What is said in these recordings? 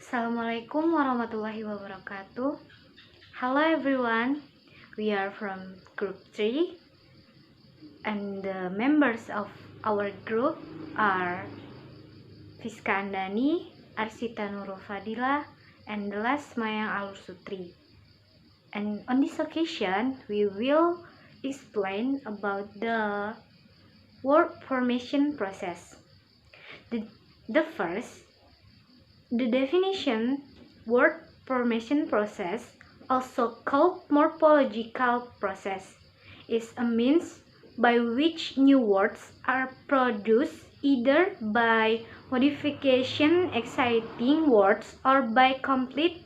Assalamualaikum warahmatullahi wabarakatuh. Hello everyone, we are from group 3 and the members of our group are Fiska Andani, Arsyta, Nurul, Fadila, and the last mayang Alur Sutri. And on this occasion, we will explain about the word formation process. The definition, word formation process, also called morphological process, is a means by which new words are produced either by modification existing words or by complete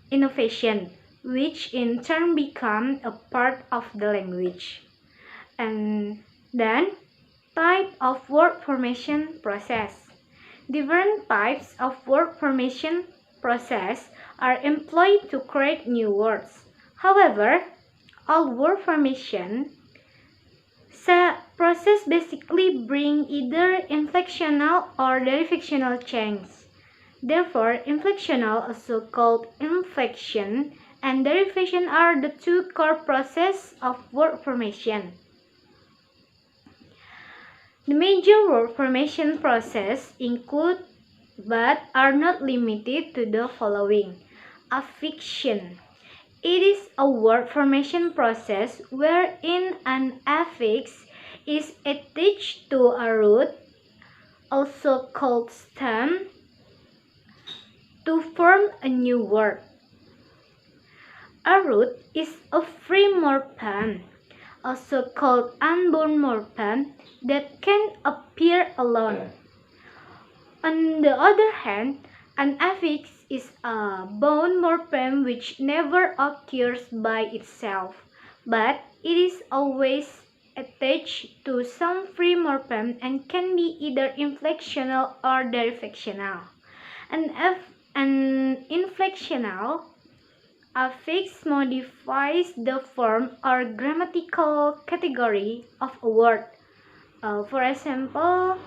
innovation, which in turn become a part of the language. And then, type of word formation process. Different types of word formation process are employed to create new words. However, all word formation process basically bring either inflectional or derivational changes. Therefore, inflectional, also called inflection, and derivation are the two core processes of word formation. The major word formation process include, but are not limited to, the following. Affixation. It is a word formation process wherein an affix is attached to a root, also called stem, to form a new word. A root is a free morpheme, also called unbound morpheme, that can appear alone. On the other hand, an affix is a bound morpheme which never occurs by itself, but it is always attached to some free morpheme and can be either inflectional or derivational. An inflectional affix modifies the form or grammatical category of a word. For example,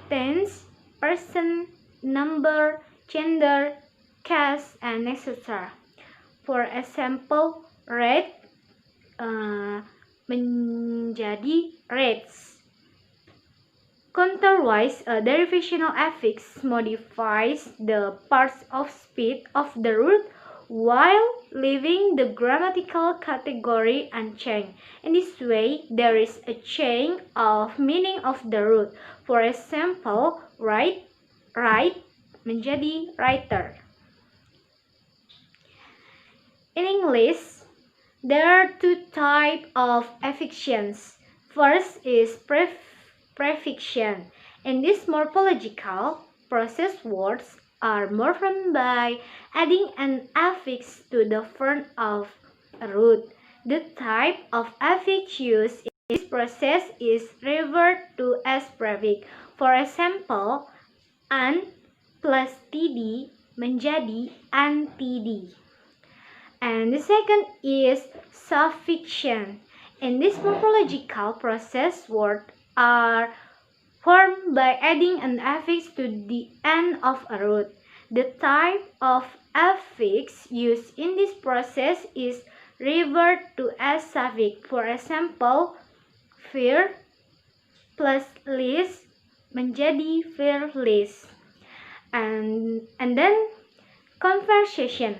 tense, person, number, gender, caste, and etc. For example, red menjadi reds. Counterwise, a derivational affix modifies the parts of speech of the root while leaving the grammatical category unchanged. In this way, there is a change of meaning of the root. For example, write menjadi writer. In English, there are two types of affixations. First is prefixion. In this morphological process, words are morphed by adding an affix to the front of a root. The type of affix used in this process is referred to as prefix. For example, an plus td menjadi antd. And the second is suffixion. In this morphological process, words are formed by adding an affix to the end of a root. The type of affix used in this process is referred to as suffix. For example, fear plus list menjadi fearless. And then conversation.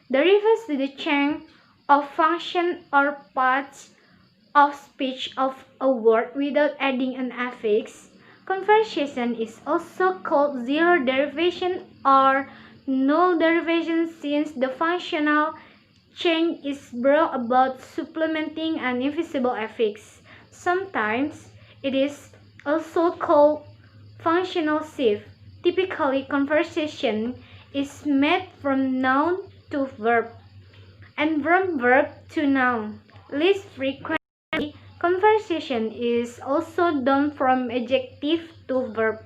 The refers to the change of function or parts of speech of a word without adding an affix. Conversation is also called zero derivation or null derivation since the functional change is brought about supplementing an invisible affix. Sometimes it is also called functional shift. Typically, conversation is made from noun to verb and from verb to noun. Least frequently, conversation is also done from adjective to verb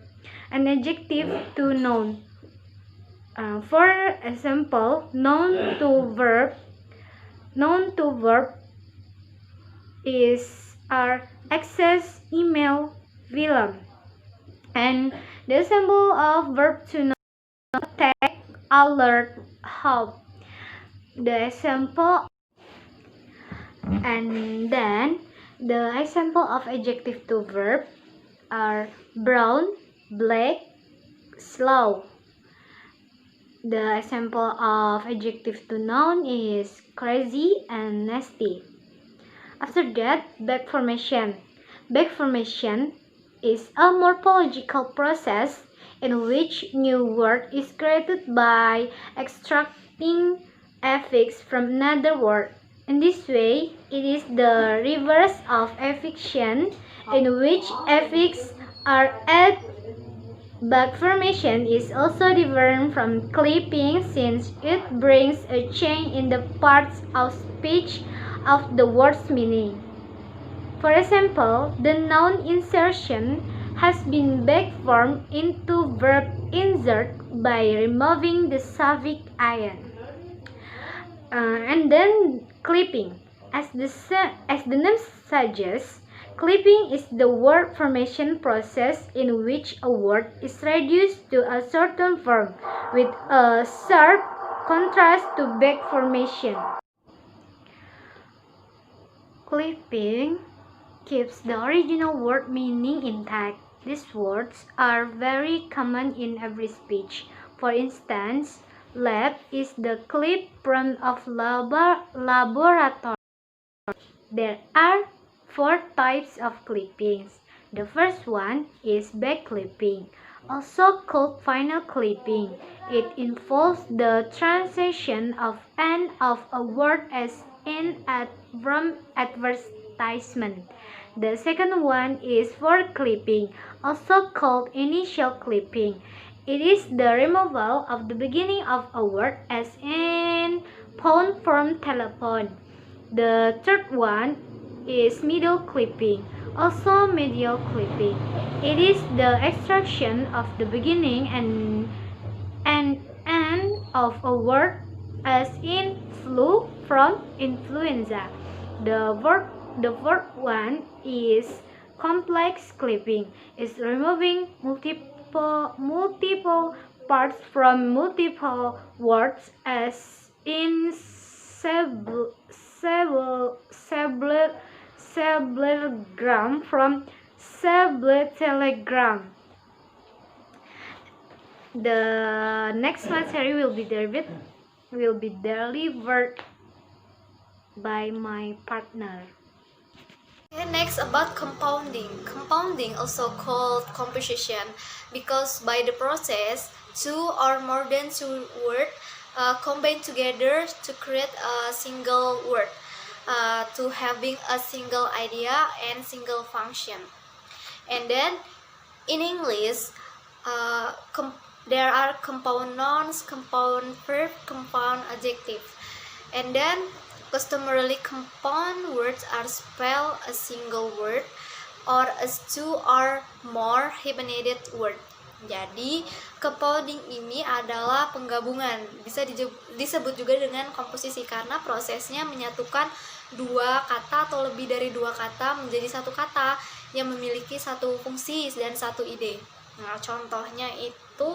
and adjective to noun. For example, noun to verb are access, email, film. And the example of verb to noun, attack, alert, hope. The example and then the example of adjective to verb are brown, black, slow. The example of adjective to noun is crazy and nasty. After that, back formation. Back formation is a morphological process in which new word is created by extracting affix from another word. In this way, it is the reverse of affixation, in which affix are added. Back formation is also different from clipping since it brings a change in the parts of speech of the word's meaning. For example, the noun insertion has been backformed into verb insert by removing the suffix "ion". And then clipping. As the name suggests, clipping is the word formation process in which a word is reduced to a certain form with a sharp contrast to back formation. Clipping keeps the original word meaning intact. These words are very common in every speech. For instance, lab is the clip from of laboratory. There are 4 types of clippings. The first one is back clipping, also called final clipping. It involves the transition of end of a word as in from advertisement. The second one is forward clipping, also called initial clipping. It is the removal of the beginning of a word as in phone from telephone. The third one is middle clipping, also medial clipping. It is the extraction of the beginning and end of a word as in flu from influenza. The fourth one is complex clipping. It's removing multiple parts from multiple words as in sablegram from sabletelegram. The next material will be delivered by my partner. And next about compounding. Compounding also called composition because by the process 2 or more than 2 words combine together to create a single word, to having a single idea and single function. And then in English, there are compound nouns, compound verb, compound adjective, and then customarily compound words are spelled a single word or as 2 or more hyphenated word. Jadi compounding ini adalah penggabungan, bisa disebut juga dengan komposisi karena prosesnya menyatukan 2 kata atau lebih dari 2 kata menjadi 1 kata yang memiliki 1 fungsi dan 1 ide. Nah, contohnya itu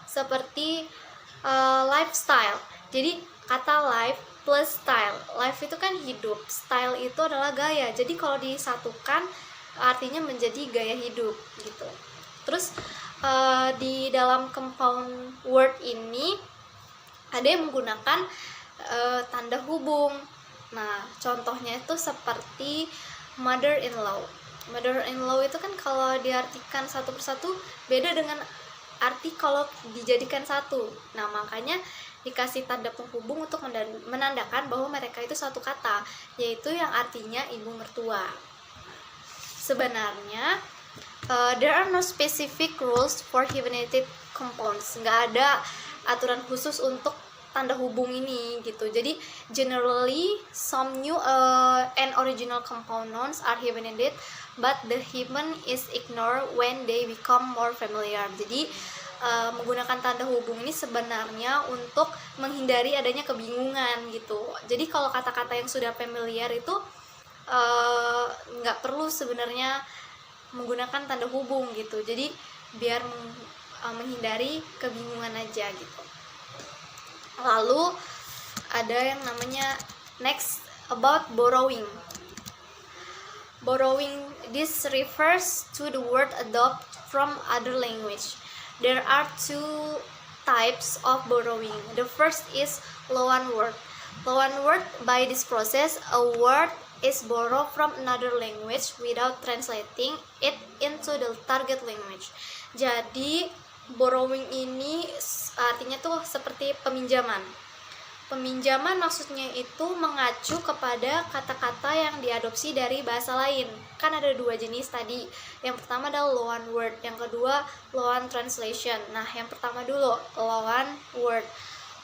seperti lifestyle. Jadi kata life plus style. Life itu kan hidup, style itu adalah gaya. Jadi kalau disatukan artinya menjadi gaya hidup gitu. Terus di dalam compound word ini ada yang menggunakan tanda hubung. Nah, contohnya itu seperti mother-in-law. Mother-in-law itu kan kalau diartikan satu persatu beda dengan arti kalau dijadikan satu. Nah, makanya dikasih tanda penghubung untuk menandakan bahwa mereka itu satu kata, yaitu yang artinya ibu mertua. Sebenarnya there are no specific rules for hyphenated compounds. Nggak ada aturan khusus untuk tanda hubung ini gitu. Jadi generally some new and original compound nouns are hyphenated, but the hyphen is ignored when they become more familiar. Jadi menggunakan tanda hubung ini sebenarnya untuk menghindari adanya kebingungan gitu. Jadi kalau kata-kata yang sudah familiar itu nggak perlu sebenarnya menggunakan tanda hubung gitu. Jadi biar menghindari kebingungan aja gitu. Lalu ada yang namanya next about borrowing. Borrowing, this refers to the word adopt from other language. There are two types of borrowing. The first is loan word. Loan word, by this process, a word is borrowed from another language without translating it into the target language. Jadi, borrowing ini artinya tuh seperti peminjaman. Peminjaman maksudnya itu mengacu kepada kata-kata yang diadopsi dari bahasa lain. Kan ada dua jenis tadi. Yang pertama adalah loan word, yang kedua loan translation. Nah, yang pertama dulu, loan word.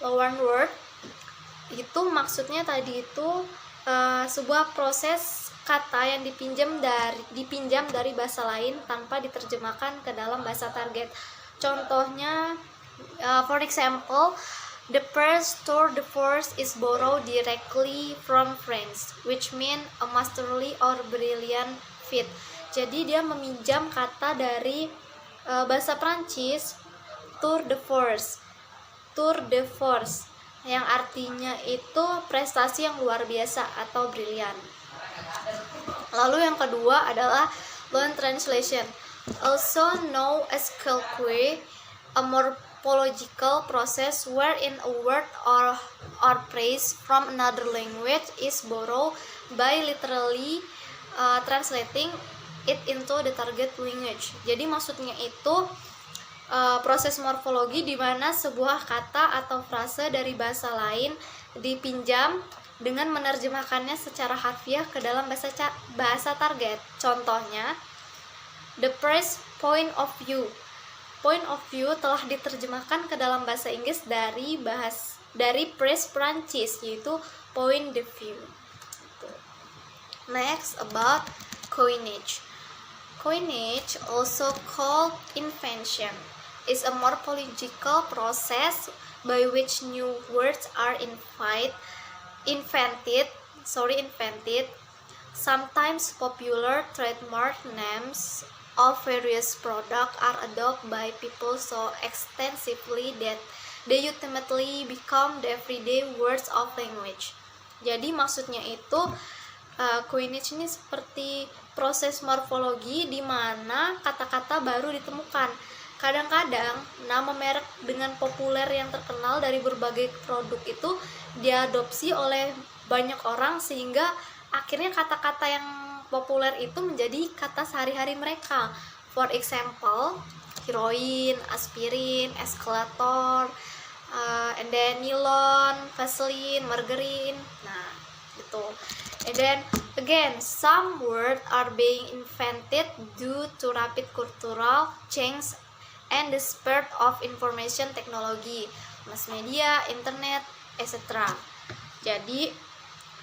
Loan word itu maksudnya tadi itu sebuah proses kata yang dipinjam dari bahasa lain tanpa diterjemahkan ke dalam bahasa target. Contohnya, for example, the first tour de force is borrowed directly from French, which mean a masterly or brilliant feat. Jadi dia meminjam kata dari bahasa Prancis, tour de force, yang artinya itu prestasi yang luar biasa atau brilian. Lalu yang kedua adalah loan translation, also known as colloquy, a morphological process wherein a word or phrase from another language is borrowed by literally translating it into the target language. Jadi maksudnya itu proses morfologi di mana sebuah kata atau frase dari bahasa lain dipinjam dengan menerjemahkannya secara harfiah ke dalam bahasa target. Contohnya, the first point of view. Point of view telah diterjemahkan ke dalam bahasa Inggris dari phrase Prancis, yaitu point de vue. Next, about coinage. Coinage, also called invention, is a morphological process by which new words are invented. Sometimes popular trademark names of various products are adopted by people so extensively that they ultimately become the everyday words of language. Jadi maksudnya itu coinage ini seperti proses morfologi di mana kata-kata baru ditemukan. Kadang-kadang nama merek dengan populer yang terkenal dari berbagai produk itu diadopsi oleh banyak orang sehingga akhirnya kata-kata yang populer itu menjadi kata sehari-hari mereka. For example, heroin, aspirin, eskalator, and then nylon, vaseline, margarine. Nah, gitu. And then again, some words are being invented due to rapid cultural change and the spread of information technology, mass media, internet, etc. Jadi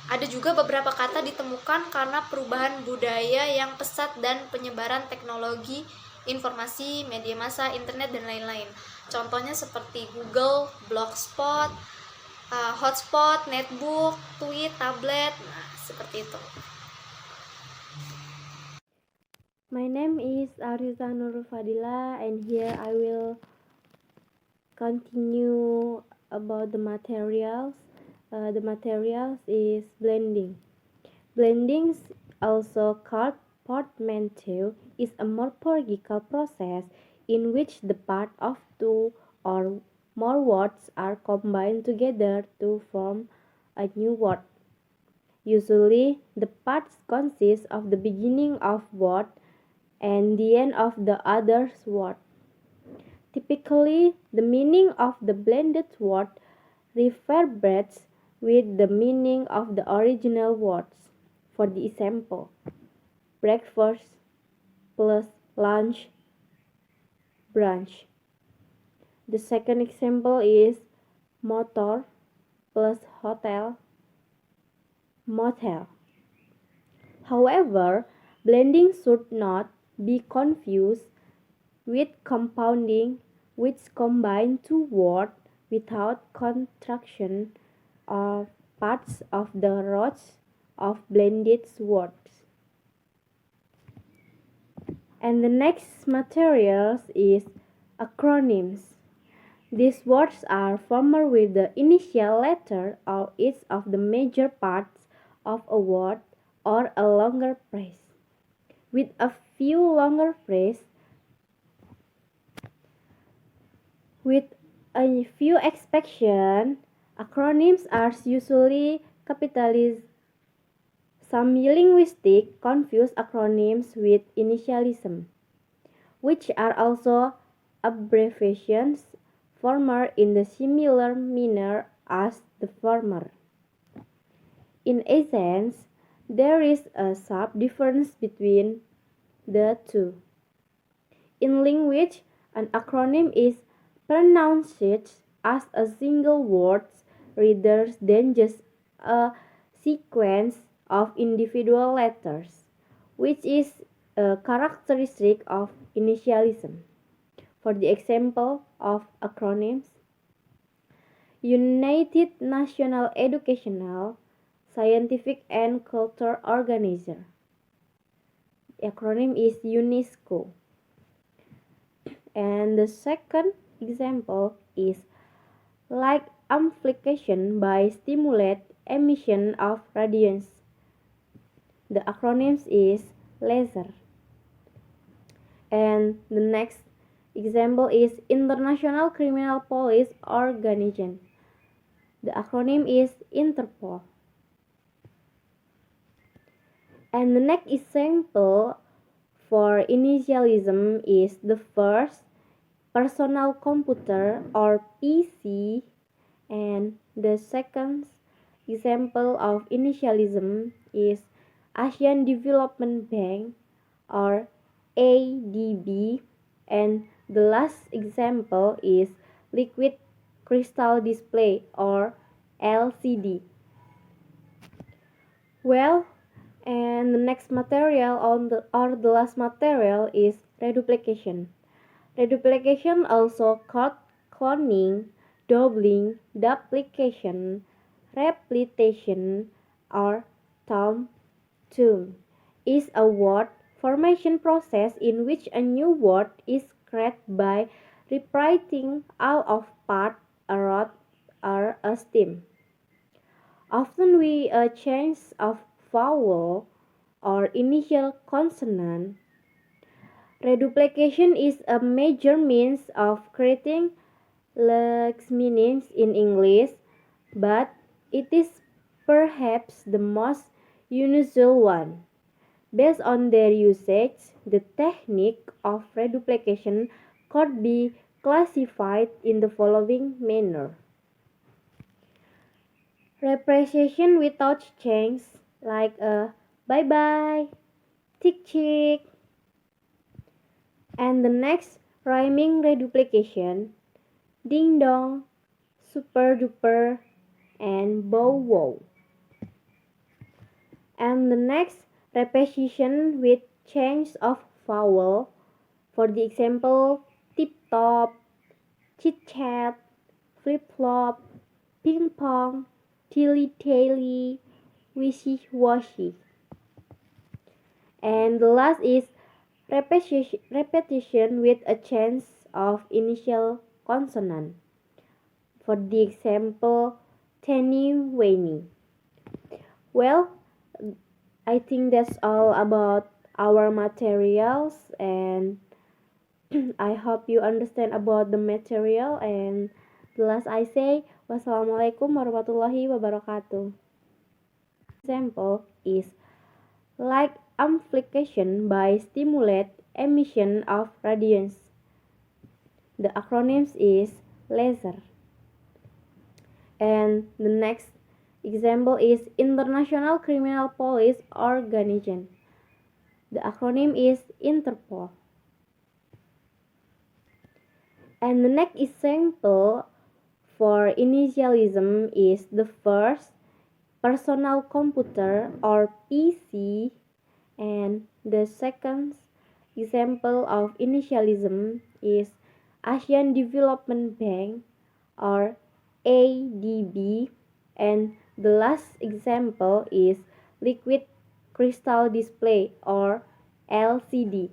ada juga beberapa kata ditemukan karena perubahan budaya yang pesat dan penyebaran teknologi informasi, media massa, internet, dan lain-lain. Contohnya seperti Google, Blogspot, hotspot, netbook, tweet, tablet, nah seperti itu. My name is Arsyta Nurul Fadila, and here I will continue about the materials. The materials is blending. Blending, also called portmanteau, is a morphological process in which the part of two or more words are combined together to form a new word. Usually, the parts consist of the beginning of word and the end of the other word. Typically, the meaning of the blended word reverberates with the meaning of the original words. For the example, breakfast plus lunch, brunch. The second example is motor plus hotel, motel. However, blending should not be confused with compounding, which combine two words without contraction or parts of the roots of blended words. And the next materials is acronyms. These words are formed with the initial letter of each of the major parts of a word or a longer phrase. With a few longer phrases, with a few exceptions, acronyms are usually capitalized. Some linguistics confuse acronyms with initialism, which are also abbreviations formed in the similar manner as the former. In essence, there is a sharp difference between the two. In language, an acronym is pronounced as a single word rather than just a sequence of individual letters, which is a characteristic of initialism. For the example of acronyms, United National Educational, Scientific and Cultural Organization. The acronym is UNESCO. And the second example is light amplification by stimulate emission of radiance. The acronym is laser. And the next example is International Criminal Police Organization. The acronym is Interpol. And the next example for initialism is the first personal computer or PC, and the second example of initialism is Asian Development Bank or ADB, and the last example is liquid crystal display or LCD. Well, and the next material or the last material is reduplication. Reduplication, also called cloning, doubling, duplication, replication, or tomb, is a word formation process in which a new word is created by rewriting all of part, a root, or a stem. Often we change of vowel or initial consonant. Reduplication is a major means of creating lex meanings in English, but it is perhaps the most unusual one. Based on their usage, the technique of reduplication could be classified in the following manner. Representation without change, like a bye-bye, tick-tick. And the next rhyming reduplication, ding-dong, super-duper, and bow-wow. And the next repetition with change of vowel, for the example, tip-top, chit-chat, flip-flop, ping-pong, tilly-tally, wishy-washy. And the last is repetition with a change of initial consonant. For the example, teeny-weeny. Well, I think that's all about our materials, and I hope you understand about the material. And the last I say, wassalamualaikum warahmatullahi wabarakatuh. Example is light amplification by stimulate emission of radiance. The acronym is laser. And the next example is International Criminal Police Organization. The acronym is Interpol. And the next example for initialism is the first personal computer or PC, and the second example of initialism is Asian Development Bank or ADB, and the last example is liquid crystal display or LCD.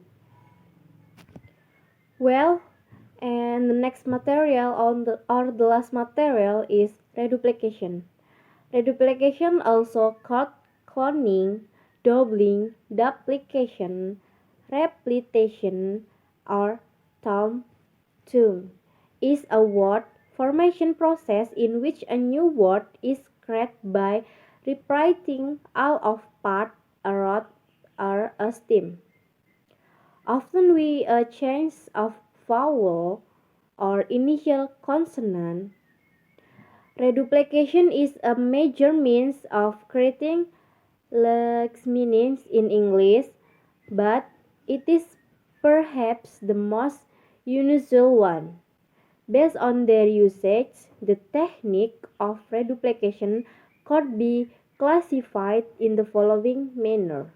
Well, And the next material or the last material is reduplication. Reduplication, also called cloning, doubling, duplication, replication, or tomb, is a word formation process in which a new word is created by rewriting all of part, a rod, or a stem. Often we change of vowel or initial consonant. Reduplication is a major means of creating lex meanings in English, but it is perhaps the most unusual one. Based on their usage, the technique of reduplication could be classified in the following manner.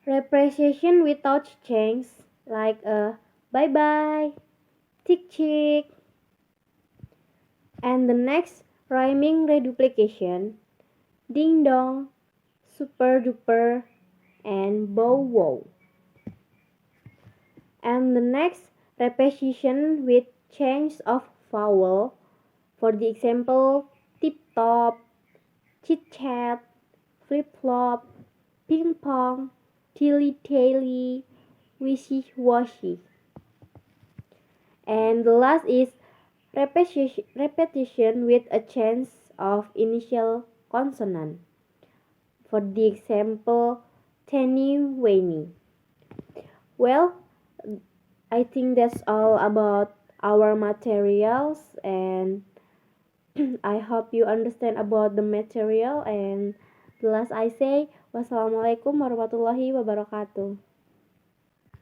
Representation without change, like a bye bye, tick chick. And the next rhyming reduplication, ding dong, super duper, and bow wow. And the next repetition with change of vowel, for the example, tip top, chit chat, flip flop, ping pong, tilly tally, wishy washy. And the last is repetition with a change of initial consonant. For the example, tiny weeny. Well, I think that's all about our materials, and I hope you understand about the material. And the last I say, wassalamualaikum warahmatullahi wabarakatuh.